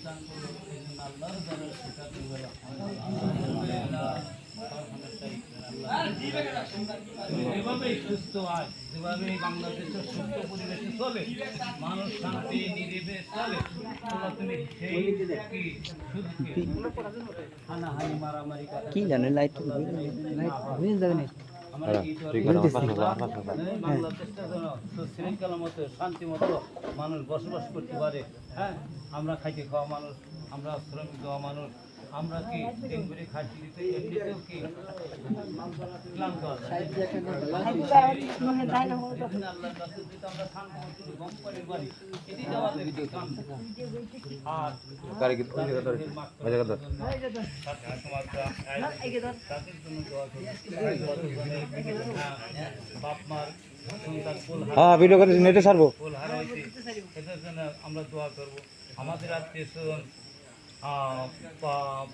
দান করলো এই জন্য আল্লাহর দ্বারা সেটা করবে আলহামদুলিল্লাহ। যেভাবে সুস্থ আজ যেভাবে বাংলাদেশের সুস্থ পরিবেশে চলে, মানুষ শান্তি নিরিবে চলে, তুমি সেই কি শুধু হানাহানি মারামারি কি জানে লাইট বুঝে যাবে না বাংলাদেশটা যেন শৃঙ্খলা মতো শান্তি মতো মানুষ বসবাস করতে পারে। হ্যাঁ, আমরা খাইতে খাওয়া মানুষ, আমরা শ্রমিক দেওয়া মানুষ, আমরা কি দিন করে খাইতে দিতে এমনিতেও কি ক্লান্ত আছে। আল্লাহর কাছে যেটা আমরা শান্তি মতো গম করে পারি, এটাই আমাদের কাম। আর তাদের জন্য দোয়া করব। বাপ মার হ্যাঁ ভিডিও করে নেটে ছাড়বো ফুল হারাইছে, এটার জন্য আমরা দোয়া করব। আমাদের আত্মীয় স্বজন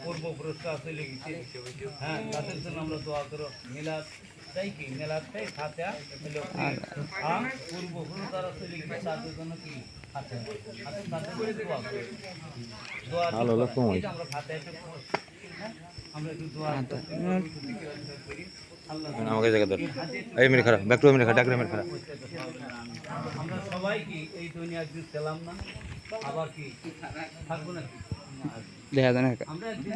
পূর্বপুরুষরা চলে গেছে, হ্যাঁ, তাদের জন্য আমরা দোয়া করো। মিলাদ তাই কি মেলাদটাই খাতে পূর্বপুরুষ যারা চলে গেছে তাদের জন্য কি খাতে তাদের করে দোয়া করি। দোয়া আমরা খাতে আমরা একটু দোয়া করি। আমাকে জায়গা ধর এই মিনিট খারাপ ব্যাক টু মিনিট খারাপ ডাকরে মিনিট খারাপ আমরা সবাই কি এই দুনিয়া একদিন ছিলাম না, আবার কি থাকবো নাকি? দেখা যায় না আমরা একদিন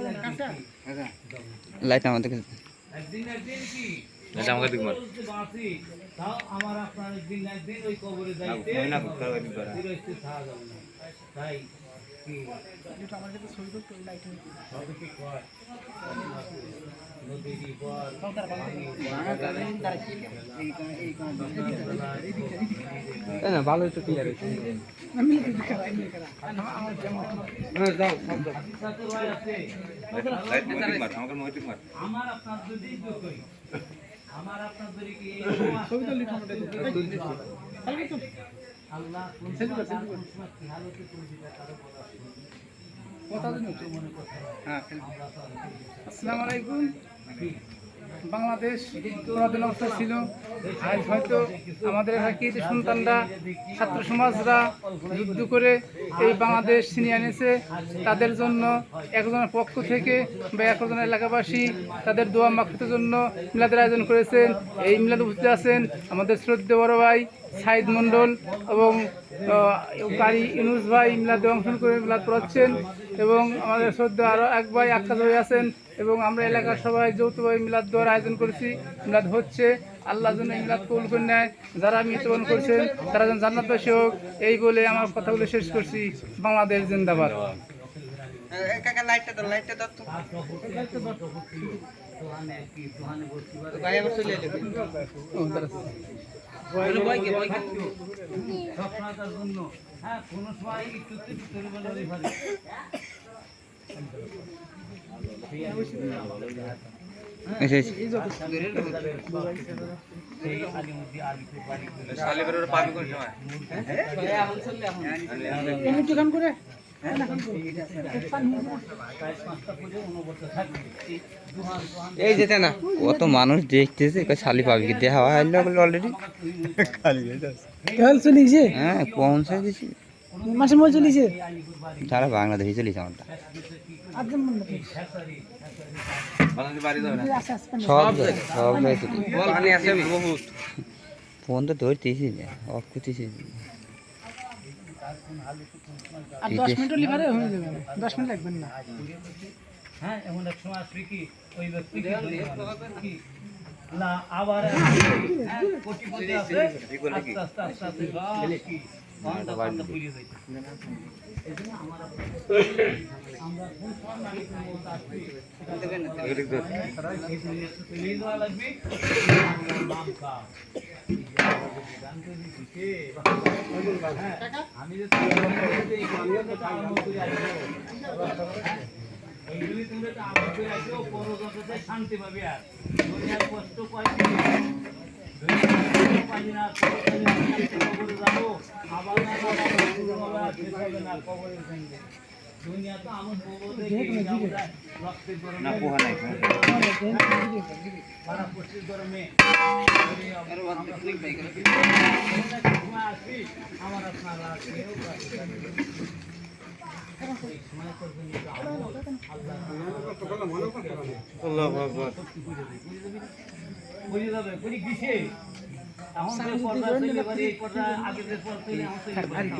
লাইট আমাদের একদিন কি এটা আমাকে দিক মার বাঁচি, তাও আমার আপনার একদিন ওই কবরে যাইতে ফিরে থাকা যাবে না। তাই কি আমার কাছে ছবি তো লাইট হবে কি কয় নদীর পর না ভালো তো ক্লিয়ার হয়েছে আমি আমার আপনার যদি আমার আপনার যদি কি আল্লাহ আসসালামু আলাইকুম। বাংলাদেশ পুরাতন অবস্থা ছিল, আজ হয়তো আমাদের হাকিতে সন্তানরা ছাত্র সমাজরা যুদ্ধ করে এই বাংলাদেশ ছিনিয়ে এনেছে। তাদের জন্য একজনের পক্ষ থেকে বা একজনের এলাকাবাসী তাদের দোয়া মাকফিরাতের জন্য মিলাদের আয়োজন করেছেন। এই মিলাদ উপস্থিত আছেন আমাদের শ্রদ্ধেয় বড় ভাই সাইদ মণ্ডল এবং কারি ইউনুস ভাই মিলাদে অংশগ্রহণ করে মিলাদ পড়াচ্ছেন, এবং আমাদের শ্রদ্ধেয় আরও এক ভাই আক্কাস ভাই আছেন, এবং আমরা এলাকার সবাই যৌথভাবে মিলাদ দেওয়ার আয়োজন করেছি। মিলাদ হচ্ছে, আল্লাহ যেন মিলাদ কবুল করে নেয়, যারা মৃত্যুবরণ করছেন তারা যেন জান্নাতবাসী হোক, এই বলে আমার কথাগুলো শেষ করছি। বাংলাদেশ জিন্দাবাদ। সফলতার জন্য হ্যাঁ কোনো সময় একটু এই যেতে না কত মানুষ দেখতেছে শালি পাবি কি দেখা হয় অলরেডি চলিছে, হ্যাঁ পৌঁছে দিছি মাসে মধ্যে চলিছে, সারা বাংলাদেশে চলিছে আমারটা সব জায়গায় ফোন তো ধরতেছি না, অফ করতেছি। আর 10 মিনিট লিভারে হয়ে যাবে, 10 মিনিট লাগবেন না। হ্যাঁ, এমন এক সময় আসবে কি ওই ব্যক্তি কি না আবার কোটিপতি আছে, আস্তে আস্তে কি বান্দা পুড়িয়ে যায়। এই জন্য আমরা কোন সময় মালিকের মত আসবে নিয়ে যাওয়া লাগবে। আমি যে এইগুলি তুমি তো আমার করে আসো পরজগতে শান্তি পাবে। আর দুনিয়ার কষ্ট পাই না, কবরে যাবো আবার না কবরের সঙ্গে দুনিয়া তো আমার রক্তের গরমে সারা পশ্চিম গরমে আসবি আমার আপনারা বুঝে যাবে বুঝি কিসে এখন যে পর্দা তৈরি করে এই পর্দা আগে যে পর্দা তৈরি এখন তৈরি করে না।